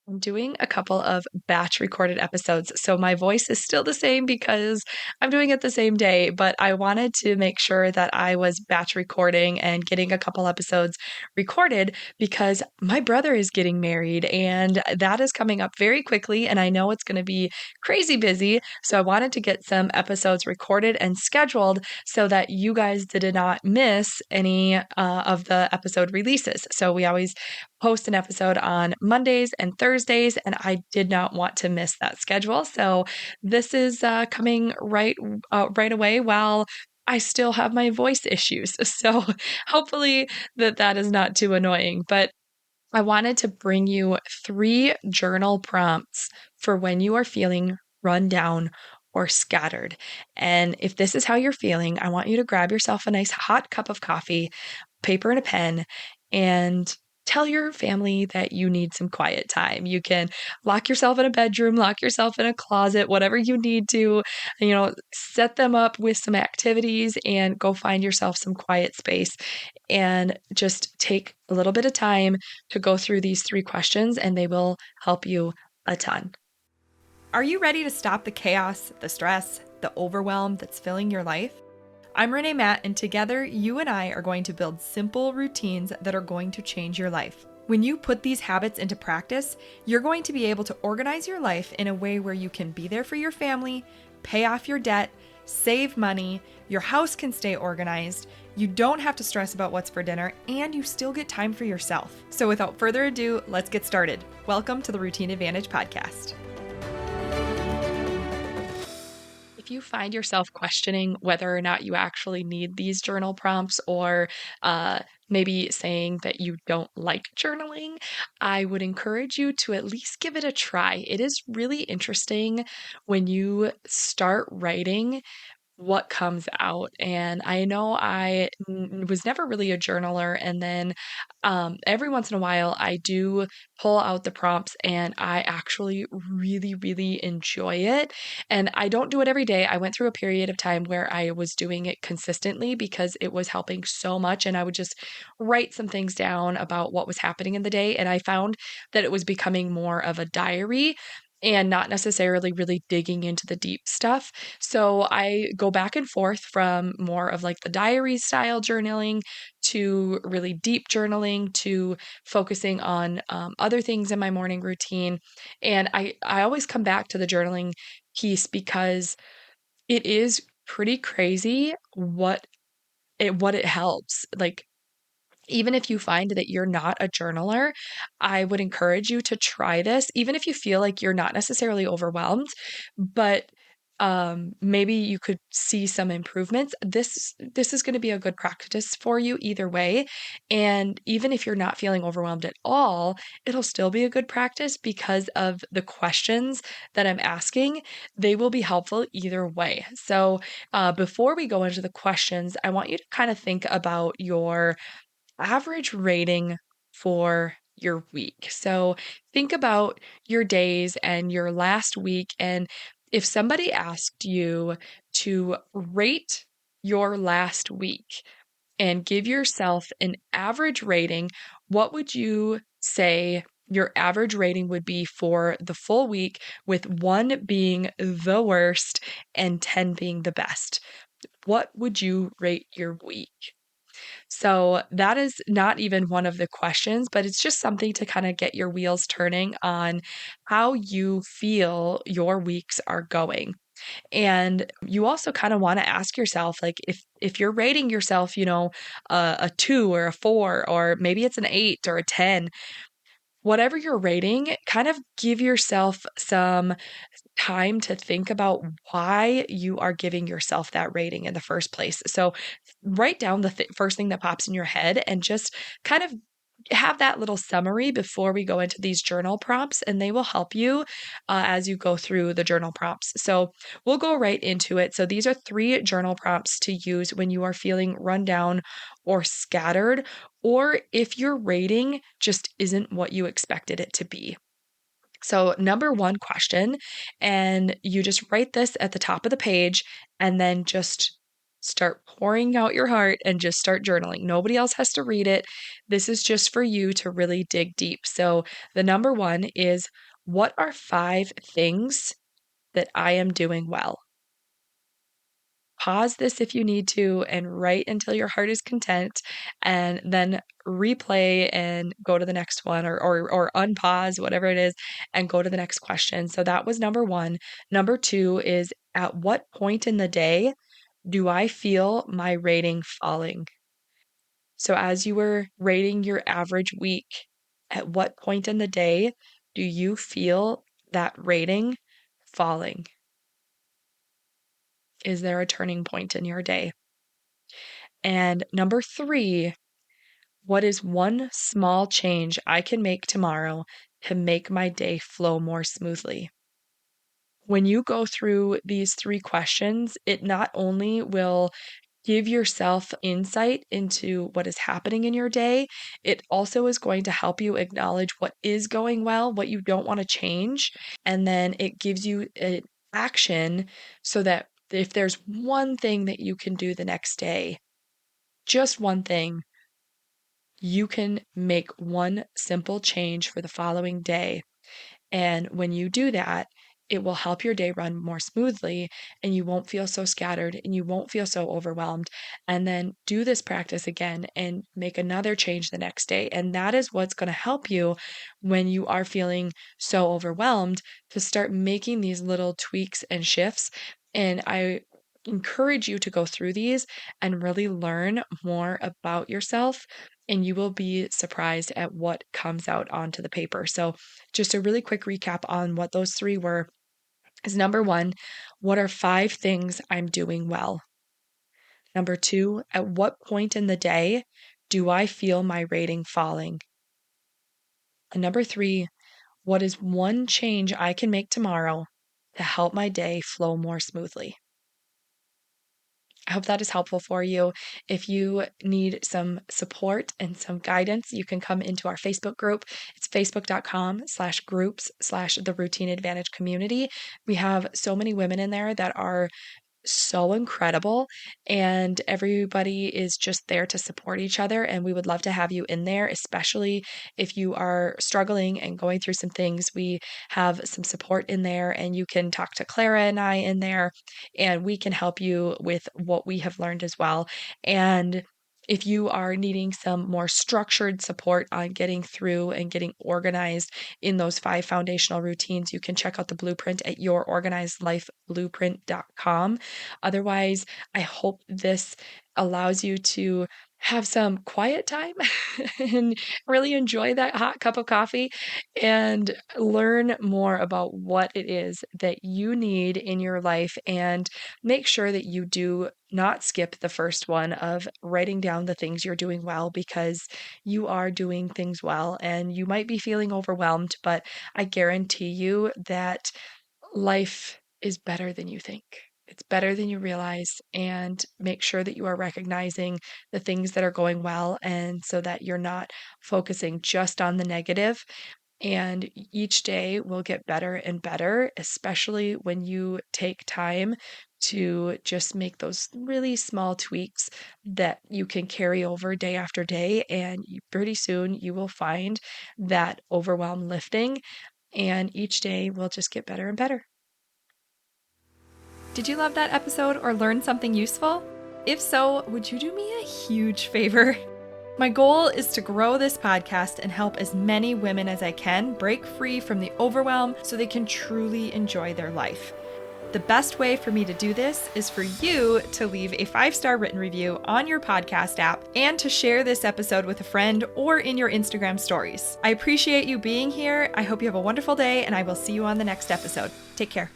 I'm doing a couple of batch recorded episodes. So my voice is still the same because I'm doing it the same day, but I wanted to make sure that I was batch recording and getting a couple episodes recorded because my brother is getting married and that is coming up very quickly. And I know it's going to be crazy busy. So I wanted to get some episodes recorded and scheduled so that you guys did not miss any of the episode releases. So we always post an episode on Mondays and Thursdays, and I did not want to miss that schedule. So this is coming right away while I still have my voice issues. So hopefully that is not too annoying. But I wanted to bring you 3 journal prompts for when you are feeling run down or scattered. And if this is how you're feeling, I want you to grab yourself a nice hot cup of coffee, paper and a pen, and tell your family that you need some quiet time. You can lock yourself in a bedroom, lock yourself in a closet, whatever you need to, set them up with some activities and go find yourself some quiet space and just take a little bit of time to go through these 3 questions and they will help you a ton. Are you ready to stop the chaos, the stress, the overwhelm that's filling your life? I'm Renae Matt, and together you and I are going to build simple routines that are going to change your life. When you put these habits into practice, you're going to be able to organize your life in a way where you can be there for your family, pay off your debt, save money, your house can stay organized, you don't have to stress about what's for dinner, and you still get time for yourself. So without further ado, let's get started. Welcome to the Routine Advantage Podcast. If you find yourself questioning whether or not you actually need these journal prompts or maybe saying that you don't like journaling, I would encourage you to at least give it a try. It is really interesting when you start writing what comes out. And I know was never really a journaler. And then every once in a while, I do pull out the prompts and I actually really, really enjoy it. And I don't do it every day. I went through a period of time where I was doing it consistently because it was helping so much. And I would just write some things down about what was happening in the day. And I found that it was becoming more of a diary and not necessarily really digging into the deep stuff. So I go back and forth from more of like the diary style journaling to really deep journaling to focusing on other things in my morning routine. And I always come back to the journaling piece because it is pretty crazy what it helps. Like even if you find that you're not a journaler, I would encourage you to try this, even if you feel like you're not necessarily overwhelmed, but maybe you could see some improvements. This is going to be a good practice for you either way. And even if you're not feeling overwhelmed at all, it'll still be a good practice because of the questions that I'm asking. They will be helpful either way. So before we go into the questions, I want you to kind of think about your average rating for your week. So think about your days and your last week. And if somebody asked you to rate your last week and give yourself an average rating, what would you say your average rating would be for the full week, with 1 being the worst and 10 being the best? What would you rate your week? So that is not even one of the questions, but it's just something to kind of get your wheels turning on how you feel your weeks are going. And you also kind of want to ask yourself, like, if you're rating yourself, a 2 or a 4, or maybe it's an 8 or a 10, whatever you're rating, kind of give yourself some time to think about why you are giving yourself that rating in the first place. So write down the first thing that pops in your head and just kind of have that little summary before we go into these journal prompts, and they will help you as you go through the journal prompts. So we'll go right into it. So these are 3 journal prompts to use when you are feeling run down or scattered, or if your rating just isn't what you expected it to be. So, number 1 question, and you just write this at the top of the page and then just Start pouring out your heart and just start journaling. Nobody else has to read it. This is just for you to really dig deep. So, the number one is, what are 5 things that I am doing well? Pause this if you need to and write until your heart is content, and then replay and go to the next one, or unpause, whatever it is, and go to the next question. So that was number one. Number two is, at what point in the day do I feel my rating falling? So as you were rating your average week, at what point in the day do you feel that rating falling? Is there a turning point in your day? And number three, what is one small change I can make tomorrow to make my day flow more smoothly? When you go through these 3 questions, it not only will give yourself insight into what is happening in your day, it also is going to help you acknowledge what is going well, what you don't want to change, and then it gives you an action so that if there's one thing that you can do the next day, just one thing, you can make one simple change for the following day. And when you do that, it will help your day run more smoothly, and you won't feel so scattered and you won't feel so overwhelmed. And then do this practice again and make another change the next day. And that is what's going to help you when you are feeling so overwhelmed, to start making these little tweaks and shifts. And I encourage you to go through these and really learn more about yourself, and you will be surprised at what comes out onto the paper. So, just a really quick recap on what those 3 were is: number one, what are 5 things I'm doing well? Number two, at what point in the day do I feel my rating falling? And number three, what is one change I can make tomorrow to help my day flow more smoothly? I hope that is helpful for you. If you need some support and some guidance, you can come into our Facebook group. It's facebook.com/groups/the Routine Advantage community. We have so many women in there that are so incredible, and everybody is just there to support each other, and we would love to have you in there, especially if you are struggling and going through some things. We have some support in there, and you can talk to Clara and I in there, and we can help you with what we have learned as well. And if you are needing some more structured support on getting through and getting organized in those 5 foundational routines, you can check out the blueprint at yourorganizedlifeblueprint.com. Otherwise, I hope this allows you to have some quiet time and really enjoy that hot cup of coffee and learn more about what it is that you need in your life, and make sure that you do not skip the first one of writing down the things you're doing well, because you are doing things well and you might be feeling overwhelmed, but I guarantee you that life is better than you think. It's better than you realize, and make sure that you are recognizing the things that are going well, and so that you're not focusing just on the negative. And each day will get better and better, especially when you take time to just make those really small tweaks that you can carry over day after day. And pretty soon you will find that overwhelm lifting, and each day will just get better and better. Did you love that episode or learn something useful? If so, would you do me a huge favor? My goal is to grow this podcast and help as many women as I can break free from the overwhelm so they can truly enjoy their life. The best way for me to do this is for you to leave a 5-star written review on your podcast app, and to share this episode with a friend or in your Instagram stories. I appreciate you being here. I hope you have a wonderful day, and I will see you on the next episode. Take care.